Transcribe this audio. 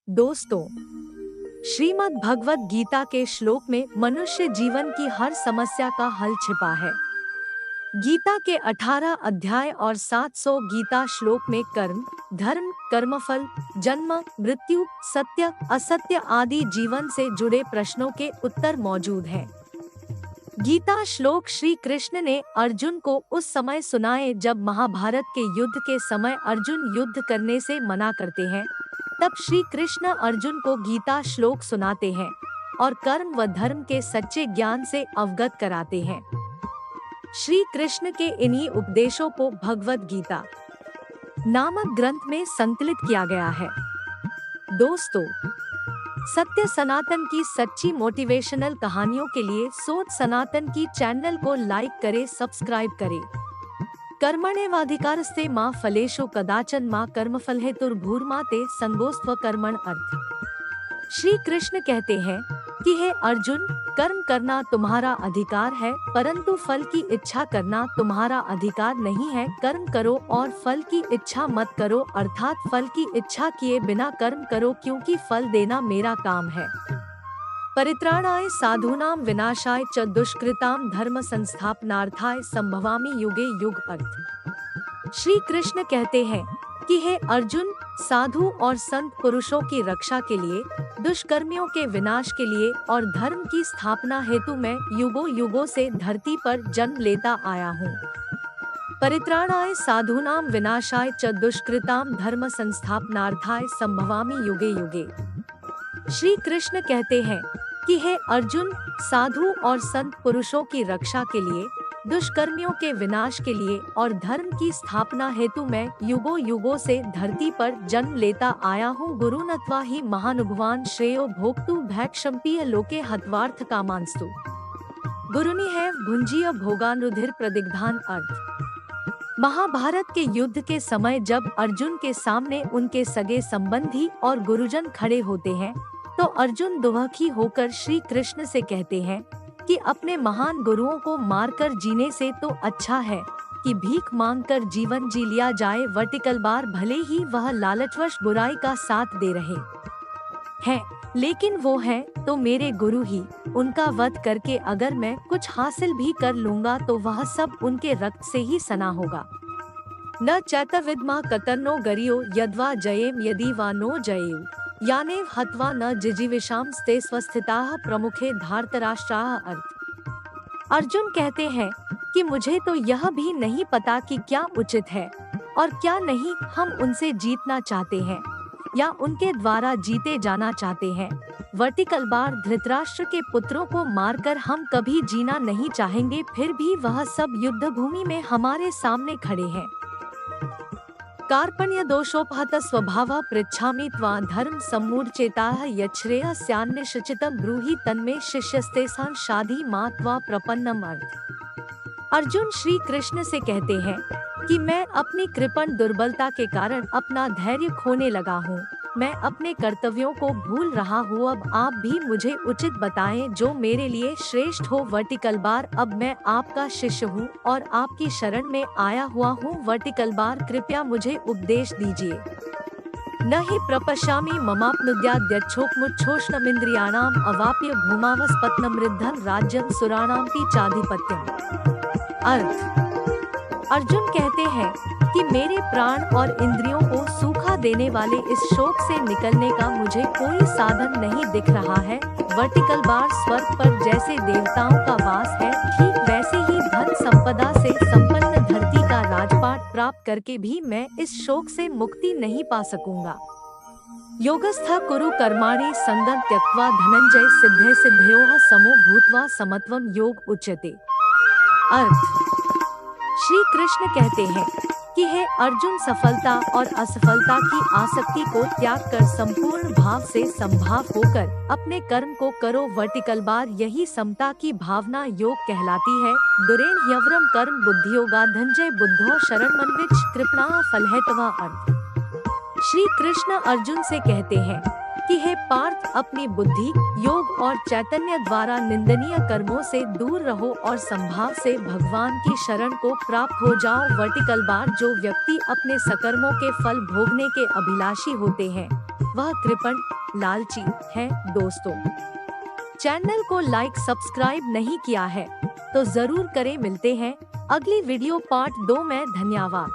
दोस्तों, श्रीमद् भगवद गीता के श्लोक में मनुष्य जीवन की हर समस्या का हल छिपा है। गीता के 18 अध्याय और 700 गीता श्लोक में कर्म, धर्म, कर्मफल, जन्म, मृत्यु, सत्य, असत्य आदि जीवन से जुड़े प्रश्नों के उत्तर मौजूद हैं। गीता श्लोक श्री कृष्ण ने अर्जुन को उस समय सुनाए जब महाभारत के युद्ध के समय अर्जुन युद्ध करने से मना करते हैं। तब श्री कृष्ण अर्जुन को गीता श्लोक सुनाते हैं और कर्म व धर्म के सच्चे ज्ञान से अवगत कराते हैं। श्री कृष्ण के इन्हीं उपदेशों को भगवद गीता नामक ग्रंथ में संकलित किया गया है। दोस्तों, सत्य सनातन की सच्ची मोटिवेशनल कहानियों के लिए सोच सनातन की चैनल को लाइक करें, सब्सक्राइब करें। कर्मण्येवाधिकारस्ते मा फलेषु कदाचन मा कर्मफल हेतुर्भूर्मा ते संगोस्त्व कर्मण अर्थ। श्री कृष्ण कहते हैं कि हे अर्जुन, कर्म करना तुम्हारा अधिकार है, परंतु फल की इच्छा करना तुम्हारा अधिकार नहीं है। कर्म करो और फल की इच्छा मत करो, अर्थात फल की इच्छा किए बिना कर्म करो, क्योंकि फल देना मेरा काम है। परित्राणाय साधूनां विनाशाय च दुष्कृतां धर्म संस्थापनार्थाय संभवामि युगे युग अर्थ। श्री कृष्ण कहते हैं कि हे अर्जुन, साधु और संत पुरुषों की रक्षा के लिए, दुष्कर्मियों के विनाश के लिए और धर्म की स्थापना हेतु मैं युगों युगों से धरती पर जन्म लेता आया हूँ। परित्राणाय साधूनां विनाशाय च दुष्कृतां धर्म संस्थापनार्थाय संभवामि युगे युगे। श्री कृष्ण कहते हैं कि हे अर्जुन, साधु और संत पुरुषों की रक्षा के लिए, दुष्कर्मियों के विनाश के लिए और धर्म की स्थापना हेतु मैं युगों युगों से धरती पर जन्म लेता आया हूँ। गुरु नत्वा ही महानुभवान श्रेयो भोक्तु भैक्षम्पीय लोके हत्वार्थ कामांस्तु। गुरुनि है भुंजीय भोगानुधिर प्रदिग्धान अर्थ। महाभारत के युद्ध के समय जब अर्जुन के सामने उनके सगे संबंधी और गुरुजन खड़े होते हैं, तो अर्जुन दुखी होकर श्री कृष्ण से कहते हैं कि अपने महान गुरुओं को मारकर जीने से तो अच्छा है कि भीख मांगकर जीवन जी लिया जाए। वर्टिकल बार भले ही वह लालचवश बुराई का साथ दे रहे हैं, लेकिन वो हैं तो मेरे गुरु ही। उनका वध करके अगर मैं कुछ हासिल भी कर लूंगा तो वह सब उनके रक्त से ही सना होगा। न चैतविद्मा कतर्नो गरियो यद्वा जयेम यदि वा नो जयेयु यानेव हत्वा न जिजीविषाम स्ते स्वस्थिताः प्रमुखे धार्तराष्ट्राः अर्थ। अर्जुन कहते हैं कि मुझे तो यह भी नहीं पता कि क्या उचित है और क्या नहीं। हम उनसे जीतना चाहते हैं या उनके द्वारा जीते जाना चाहते हैं। वर्टिकल बार धृतराष्ट्र के पुत्रों को मारकर हम कभी जीना नहीं चाहेंगे, फिर भी वह सब युद्ध भूमि में हमारे सामने खड़े हैं। कार्पण्य दोषोपहत स्वभाव पृच्छामि त्वा धर्म सम्मूढ़चेताः यच्छ्रेयः स्यान्निश्चितं ब्रूहि तन्मे शिष्यस्तेषां शाधि मा त्वा प्रपन्नम् अर्थ। अर्जुन श्री कृष्ण से कहते हैं कि मैं अपनी कृपण दुर्बलता के कारण अपना धैर्य खोने लगा हूँ। मैं अपने कर्तव्यों को भूल रहा हूँ। अब आप भी मुझे उचित बताएं जो मेरे लिए श्रेष्ठ हो। वर्टिकल बार अब मैं आपका शिष्य हूँ और आपकी शरण में आया हुआ हूँ। वर्टिकल बार कृपया मुझे उपदेश दीजिए। न ही प्रपश्यामि ममाप्नुद्याद्यच्छोकमुच्छोषणमिन्द्रियाणाम् अवाप्य भूमावस्पत्नमृद्धं राज्यं सुराणामपि चाधिपत्यम् अर्थ। अर्जुन कहते हैं कि मेरे प्राण और इंद्रियों को सूखा देने वाले इस शोक से निकलने का मुझे कोई साधन नहीं दिख रहा है। वर्टिकल बार स्वर्ग पर जैसे देवताओं का वास है, ठीक वैसे ही धन संपदा से संपन्न धरती का राजपाट प्राप्त करके भी मैं इस शोक से मुक्ति नहीं पा सकूंगा। योगस्थ कुरु कर्माणि संगं त्यक्त्वा धनंजय सिद्धे सिद्धयोः समो भूत्वा समत्वं योग उच्यते अर्थ। श्री कृष्ण कहते हैं कि हे अर्जुन, सफलता और असफलता की आसक्ति को त्याग कर संपूर्ण भाव से संभाव होकर अपने कर्म को करो। वर्टिकल बार यही समता की भावना योग कहलाती है। दुरेन ह्यवरम कर्म बुद्धियोगा धनंजय बुद्धो शरणमन्विच्छ कृपणा फलहेतवा अर्थ। श्री कृष्ण अर्जुन से कहते हैं कि हे पार्थ, अपनी बुद्धि, योग और चैतन्य द्वारा निंदनीय कर्मों से दूर रहो और संभाव से भगवान की शरण को प्राप्त हो जाओ। वर्टिकल बार, जो व्यक्ति अपने सकर्मों के फल भोगने के अभिलाषी होते हैं वह कृपण, लालची है। दोस्तों, चैनल को लाइक सब्सक्राइब नहीं किया है तो जरूर करें। मिलते हैं अगली वीडियो पार्ट 2 में। धन्यवाद।